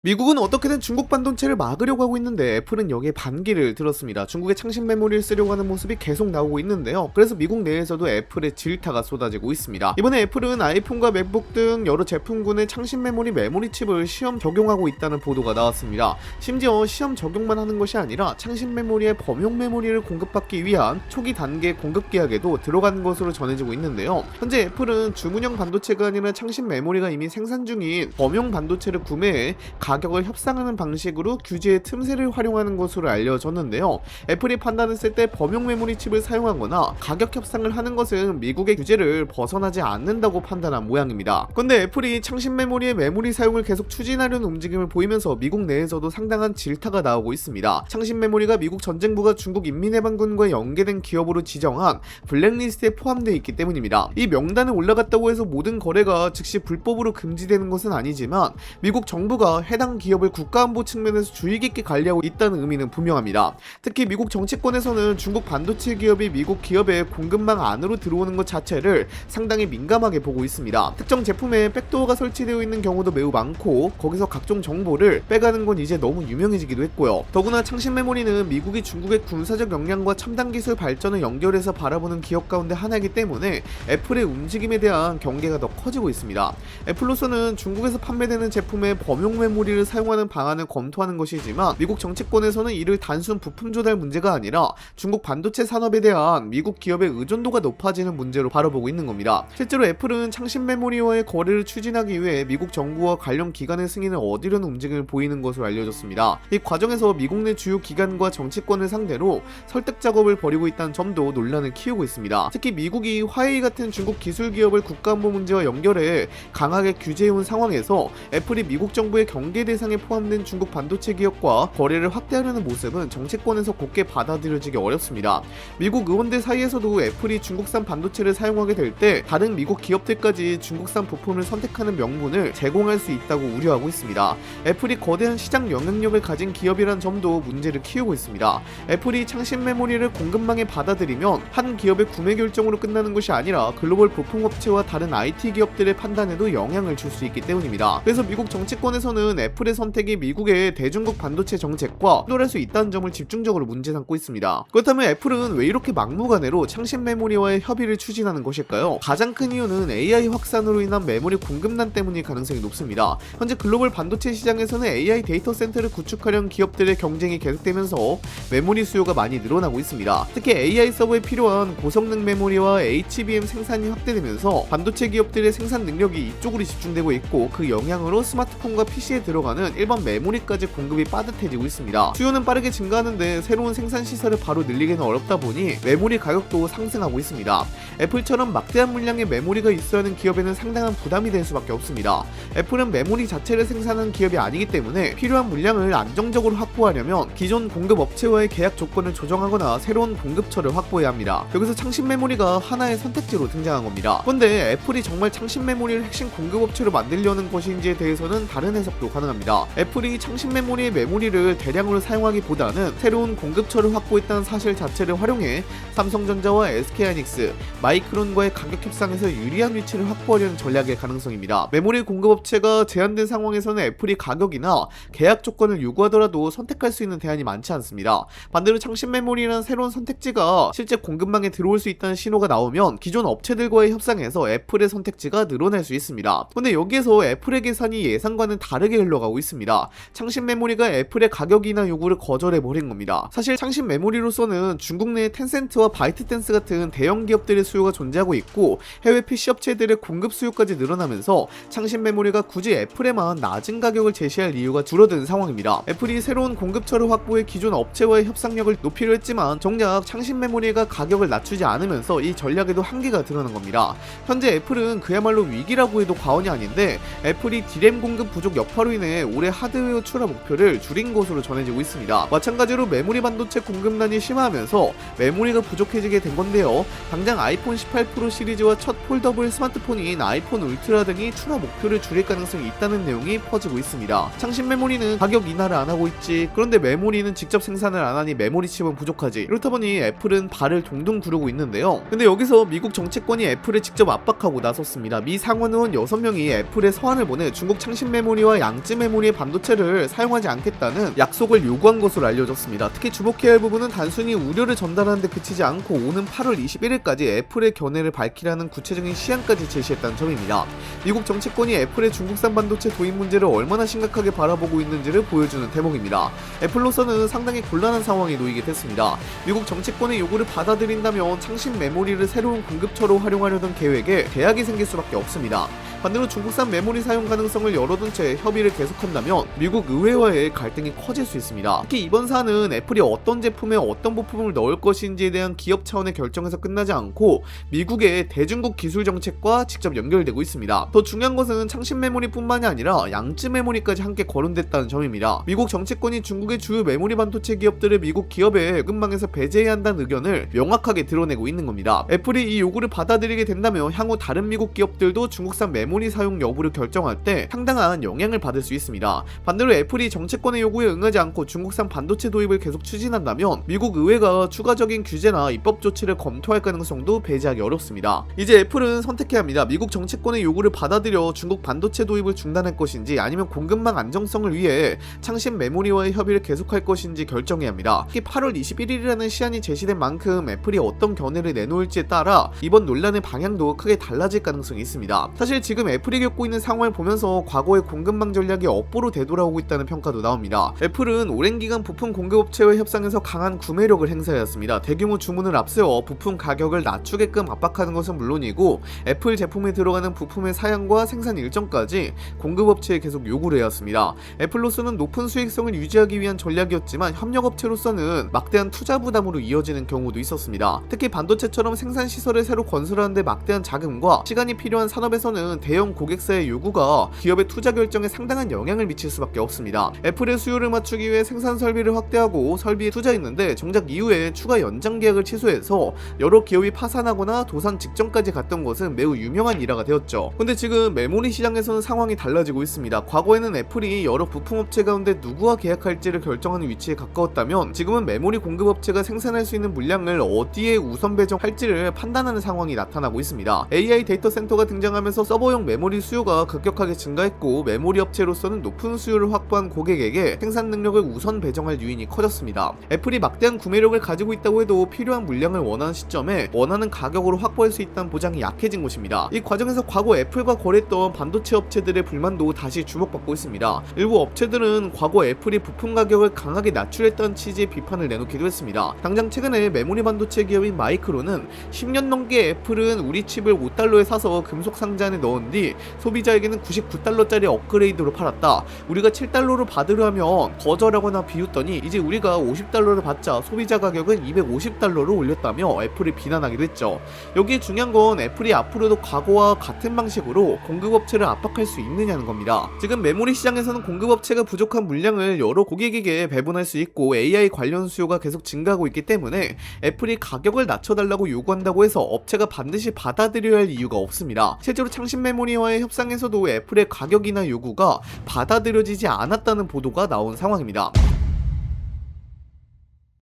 미국은 어떻게든 중국 반도체를 막으려고 하고 있는데 애플은 여기에 반기를 들었습니다. 중국의 창신 메모리를 쓰려고 하는 모습이 계속 나오고 있는데요. 그래서 미국 내에서도 애플의 질타가 쏟아지고 있습니다. 이번에 애플은 아이폰과 맥북 등 여러 제품군의 창신 메모리 칩을 시험 적용하고 있다는 보도가 나왔습니다. 심지어 시험 적용만 하는 것이 아니라 창신 메모리의 범용 메모리를 공급받기 위한 초기 단계 공급 계약에도 들어간 것으로 전해지고 있는데요. 현재 애플은 주문형 반도체가 아니라 창신 메모리가 이미 생산 중인 범용 반도체를 구매해 가격을 협상하는 방식으로 규제의 틈새를 활용하는 것으로 알려졌는데요. 애플이 판단했을 때 범용 메모리 칩을 사용하거나 가격 협상을 하는 것은 미국의 규제를 벗어나지 않는다고 판단한 모양입니다. 그런데 애플이 창신 메모리의 메모리 사용을 계속 추진하려는 움직임을 보이면서 미국 내에서도 상당한 질타가 나오고 있습니다. 창신 메모리가 미국 전쟁부가 중국 인민해방군과 연계된 기업으로 지정한 블랙리스트에 포함되어 있기 때문입니다. 이 명단에 올라갔다고 해서 모든 거래가 즉시 불법으로 금지되는 것은 아니지만 미국 정부가 해당 기업을 국가안보 측면에서 주의 깊게 관리하고 있다는 의미는 분명합니다. 특히 미국 정치권에서는 중국 반도체 기업이 미국 기업의 공급망 안으로 들어오는 것 자체를 상당히 민감하게 보고 있습니다. 특정 제품에 백도어가 설치되어 있는 경우도 매우 많고 거기서 각종 정보를 빼가는 건 이제 너무 유명해지기도 했고요. 더구나 창신 메모리는 미국이 중국의 군사적 역량과 첨단 기술 발전을 연결해서 바라보는 기업 가운데 하나이기 때문에 애플의 움직임에 대한 경계가 더 커지고 있습니다. 애플로서는 중국에서 판매되는 제품의 범용 메모리를 사용하는 방안을 검토하는 것이지만 미국 정치권에서는 이를 단순 부품 조달 문제가 아니라 중국 반도체 산업에 대한 미국 기업의 의존도가 높아지는 문제로 바라보고 있는 겁니다. 실제로 애플은 창신 메모리와의 거래를 추진하기 위해 미국 정부와 관련 기관의 승인을 얻으려는 움직임을 보이는 것으로 알려졌습니다. 이 과정에서 미국 내 주요 기관과 정치권을 상대로 설득 작업을 벌이고 있다는 점도 논란을 키우고 있습니다. 특히 미국이 화웨이 같은 중국 기술 기업을 국가안보 문제와 연결해 강하게 규제해온 상황에서 애플이 미국 정부의 경계 대상에 포함된 중국 반도체 기업과 거래를 확대하려는 모습은 정치권에서 곱게 받아들여지기 어렵습니다. 미국 의원들 사이에서도 애플이 중국산 반도체를 사용하게 될 때 다른 미국 기업들까지 중국산 부품을 선택하는 명분을 제공할 수 있다고 우려하고 있습니다. 애플이 거대한 시장 영향력을 가진 기업이란 점도 문제를 키우고 있습니다. 애플이 창신 메모리를 공급망에 받아들이면 한 기업의 구매 결정으로 끝나는 것이 아니라 글로벌 부품업체와 다른 IT 기업들의 판단에도 영향을 줄 수 있기 때문입니다. 그래서 미국 정치권에서는 애플의 선택이 미국의 대중국 반도체 정책과 충돌할 수 있다는 점을 집중적으로 문제 삼고 있습니다. 그렇다면 애플은 왜 이렇게 막무가내로 창신 메모리와의 협의를 추진하는 것일까요? 가장 큰 이유는 AI 확산으로 인한 메모리 공급난 때문일 가능성이 높습니다. 현재 글로벌 반도체 시장에서는 AI 데이터 센터를 구축하려는 기업들의 경쟁이 계속되면서 메모리 수요가 많이 늘어나고 있습니다. 특히 AI 서버에 필요한 고성능 메모리와 HBM 생산이 확대되면서 반도체 기업들의 생산 능력이 이쪽으로 집중되고 있고 그 영향으로 스마트폰과 PC에 들어가는 일반 메모리까지 공급이 빠듯해지고 있습니다. 수요는 빠르게 증가하는데 새로운 생산 시설을 바로 늘리기는 어렵다 보니 메모리 가격도 상승하고 있습니다. 애플처럼 막대한 물량의 메모리가 있어야 하는 기업에는 상당한 부담이 될 수밖에 없습니다. 애플은 메모리 자체를 생산하는 기업이 아니기 때문에 필요한 물량을 안정적으로 확보하려면 기존 공급 업체와의 계약 조건을 조정하거나 새로운 공급처를 확보해야 합니다. 여기서 창신 메모리가 하나의 선택지로 등장한 겁니다. 그런데 애플이 정말 창신 메모리를 핵심 공급 업체로 만들려는 것인지에 대해서는 다른 해석도 가능합니다. 애플이 창신 메모리의 메모리를 대량으로 사용하기보다는 새로운 공급처를 확보했다는 사실 자체를 활용해 삼성전자와 SK하이닉스, 마이크론과의 가격 협상에서 유리한 위치를 확보하려는 전략의 가능성입니다. 메모리 공급업체가 제한된 상황에서는 애플이 가격이나 계약 조건을 요구하더라도 선택할 수 있는 대안이 많지 않습니다. 반대로 창신 메모리라는 새로운 선택지가 실제 공급망에 들어올 수 있다는 신호가 나오면 기존 업체들과의 협상에서 애플의 선택지가 늘어날 수 있습니다. 근데 여기에서 애플의 계산이 예상과는 다르게 흘러가고 있습니다. 창신 메모리가 애플의 가격이나 요구를 거절해버린 겁니다. 사실 창신 메모리로서는 중국 내 텐센트와 바이트댄스 같은 대형 기업들의 수요가 존재하고 있고 해외 PC 업체들의 공급 수요까지 늘어나면서 창신 메모리가 굳이 애플에만 낮은 가격을 제시할 이유가 줄어든 상황입니다. 애플이 새로운 공급처를 확보해 기존 업체와의 협상력을 높이려 했지만 정작 창신 메모리가 가격을 낮추지 않으면서 이 전략에도 한계가 드러난 겁니다. 현재 애플은 그야말로 위기라고 해도 과언이 아닌데 애플이 D램 공급 부족 여파로 인해 올해 하드웨어 출하 목표를 줄인 것으로 전해지고 있습니다. 마찬가지로 메모리 반도체 공급난이 심화하면서 메모리가 부족해지게 된 건데요. 당장 아이폰 18 프로 시리즈와 첫 폴더블 스마트폰인 아이폰 울트라 등이 출하 목표를 줄일 가능성이 있다는 내용이 퍼지고 있습니다. 창신 메모리는 가격 인하를 안 하고 있지, 그런데 메모리는 직접 생산을 안 하니 메모리 칩은 부족하지. 이렇다 보니 애플은 발을 동동 구르고 있는데요. 근데 여기서 미국 정치권이 애플을 직접 압박하고 나섰습니다. 미 상원 의원 6명이 애플에 서한을 보내 중국 창신 메모리와 양측 양쯔 메모리의 반도체를 사용하지 않겠다는 약속을 요구한 것으로 알려졌습니다. 특히 주목해야 할 부분은 단순히 우려를 전달하는 데 그치지 않고 오는 8월 21일까지 애플의 견해를 밝히라는 구체적인 시한까지 제시했다는 점입니다. 미국 정치권이 애플의 중국산 반도체 도입 문제를 얼마나 심각하게 바라보고 있는지를 보여주는 대목입니다. 애플로서는 상당히 곤란한 상황에 놓이게 됐습니다. 미국 정치권의 요구를 받아들인다면 창신 메모리를 새로운 공급처로 활용하려던 계획에 대학이 생길 수밖에 없습니다. 반대로 중국산 메모리 사용 가능성을 열어둔 채 협의를 계속한다면 미국 의회와의 갈등이 커질 수 있습니다. 특히 이번 사안은 애플이 어떤 제품에 어떤 부품을 넣을 것인지에 대한 기업 차원의 결정에서 끝나지 않고 미국의 대중국 기술 정책과 직접 연결되고 있습니다. 더 중요한 것은 창신 메모리뿐만이 아니라 양쯔 메모리까지 함께 거론됐다는 점입니다. 미국 정치권이 중국의 주요 메모리 반도체 기업들을 미국 기업의 금방에서 배제해야 한다는 의견을 명확하게 드러내고 있는 겁니다. 애플이 이 요구를 받아들이게 된다면 향후 다른 미국 기업들도 중국산 메모리 사용 여부를 결정할 때 상당한 영향을 받을 수 있습니다. 반대로 애플이 정치권의 요구에 응하지 않고 중국산 반도체 도입을 계속 추진한다면 미국 의회가 추가적인 규제나 입법 조치를 검토할 가능성도 배제하기 어렵습니다. 이제 애플은 선택해야 합니다. 미국 정치권의 요구를 받아들여 중국 반도체 도입을 중단할 것인지 아니면 공급망 안정성을 위해 창신 메모리와의 협의를 계속할 것인지 결정해야 합니다. 특히 8월 21일이라는 시한이 제시된 만큼 애플이 어떤 견해를 내놓을지에 따라 이번 논란의 방향도 크게 달라질 가능성이 있습니다. 사실 지금 애플이 겪고 있는 상황을 보면서 과거의 공급망 전략이 업보로 되돌아오고 있다는 평가도 나옵니다. 애플은 오랜 기간 부품 공급업체와 협상에서 강한 구매력을 행사해왔습니다. 대규모 주문을 앞세워 부품 가격을 낮추게끔 압박하는 것은 물론이고 애플 제품에 들어가는 부품의 사양과 생산 일정까지 공급업체에 계속 요구를 해왔습니다. 애플로서는 높은 수익성을 유지하기 위한 전략이었지만 협력업체로서는 막대한 투자 부담으로 이어지는 경우도 있었습니다. 특히 반도체처럼 생산 시설을 새로 건설하는데 막대한 자금과 시간이 필요한 산업에서는 대형 고객사의 요구가 기업의 투자 결정에 상당한 영향을 미칠 수밖에 없습니다. 애플의 수요를 맞추기 위해 생산 설비를 확대하고 설비에 투자했는데 정작 이후에 추가 연장 계약을 취소해서 여러 기업이 파산하거나 도산 직전까지 갔던 것은 매우 유명한 일화가 되었죠. 근데 지금 메모리 시장에서는 상황이 달라지고 있습니다. 과거에는 애플이 여러 부품업체 가운데 누구와 계약할지를 결정하는 위치에 가까웠다면 지금은 메모리 공급업체가 생산할 수 있는 물량을 어디에 우선 배정할지를 판단하는 상황이 나타나고 있습니다. AI 데이터 센터가 등장하면서 서버용 메모리 수요가 급격하게 증가했고 메모리 업체로서는 높은 수요를 확보한 고객에게 생산 능력을 우선 배정할 요인이 커졌습니다. 애플이 막대한 구매력을 가지고 있다고 해도 필요한 물량을 원하는 시점에 원하는 가격으로 확보할 수 있다는 보장이 약해진 것입니다. 이 과정에서 과거 애플과 거래했던 반도체 업체들의 불만도 다시 주목받고 있습니다. 일부 업체들은 과거 애플이 부품 가격을 강하게 낮추랬다는 취지의 비판을 내놓기도 했습니다. 당장 최근에 메모리 반도체 기업인 마이크론은 10년 넘게 애플은 우리 칩을 $5에 사서 금속 상자 안에 넣은 뒤 소비자에게는 $99짜리 업그레이드로 팔았다. 우리가 $7로 받으려 하면 거절하거나 비웃더니 이제 우리가 $50를 받자 소비자 가격은 $250로 올렸다며 애플을 비난하기도 했죠. 여기에 중요한 건 애플이 앞으로도 과거와 같은 방식으로 공급업체를 압박할 수 있느냐는 겁니다. 지금 메모리 시장에서는 공급업체가 부족한 물량을 여러 고객에게 배분할 수 있고 AI 관련 수요가 계속 증가하고 있기 때문에 애플이 가격을 낮춰달라고 요구한다고 해서 업체가 반드시 받아들여야 할 이유가 없습니다. 실제로 창신 메모리와의 협상에서도 애플의 가격이나 요구가 받아들여지지 않았다는 보도가 나온 상황입니다.